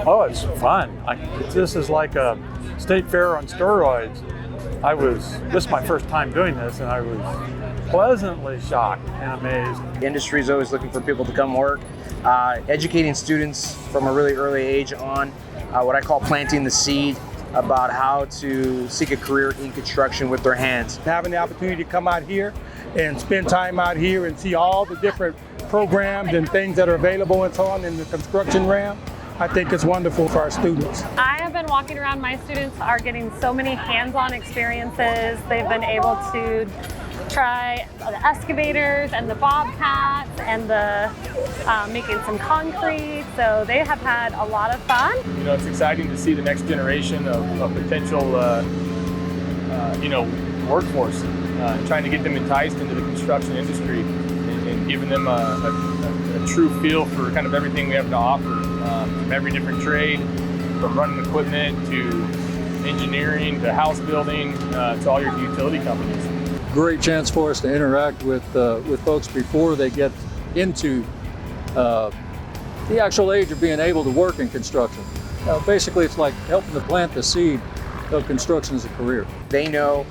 Oh, it's fun. This is like a state fair on steroids. This is my first time doing this, and I was pleasantly shocked and amazed. The industry is always looking for people to come work. Educating students from a really early age on what I call planting the seed about how to seek a career in construction with their hands. Having the opportunity to come out here and spend time out here and see all the different programs and things that are available and so on in the construction realm, I think it's wonderful for our students. I have been walking around. My students are getting so many hands-on experiences. They've been able to try the excavators and the bobcats and the making some concrete. So they have had a lot of fun. You know, it's exciting to see the next generation of potential, workforce, trying to get them enticed into the construction industry and giving them a true feel for kind of everything we have to offer, from every different trade, from running equipment to engineering to house building to all your utility companies. Great chance for us to interact with folks before they get into the actual age of being able to work in construction. Basically, it's like helping to plant the seed of construction as a career. They know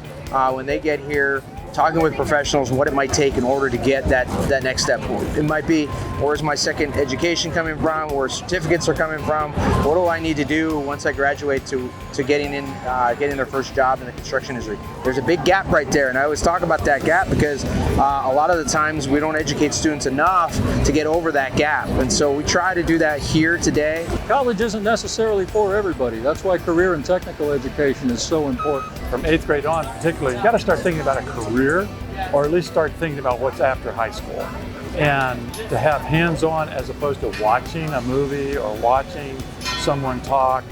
when they get here, talking with professionals, what it might take in order to get that next step. It might be, where's my second education coming from? Where certificates are coming from? What do I need to do once I graduate to getting their first job in the construction industry? There's a big gap right there, and I always talk about that gap because a lot of the times we don't educate students enough to get over that gap, and so we try to do that here today. College isn't necessarily for everybody. That's why career and technical education is so important. From 8th grade on particularly, you got to start thinking about a career, or at least start thinking about what's after high school. And to have hands-on as opposed to watching a movie or watching someone talk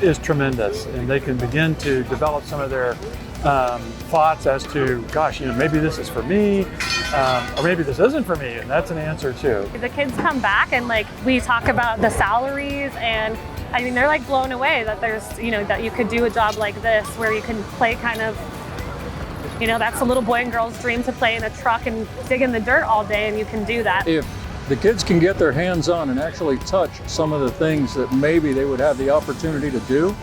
is tremendous. And they can begin to develop some of their thoughts as to, gosh, maybe this is for me, or maybe this isn't for me, and that's an answer too. The kids come back and we talk about the salaries, and I mean, they're like blown away that there's, that you could do a job like this where you can play kind of, that's a little boy and girl's dream, to play in a truck and dig in the dirt all day, and you can do that. If the kids can get their hands on and actually touch some of the things that maybe they would have the opportunity to do,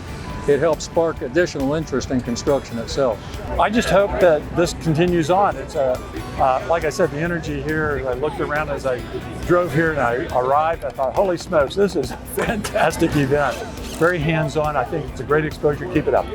it helps spark additional interest in construction itself. I just hope that this continues on. It's like I said, the energy here, I looked around as I drove here and I arrived, I thought, holy smokes, this is a fantastic event. Very hands-on. I think it's a great exposure. Keep it up.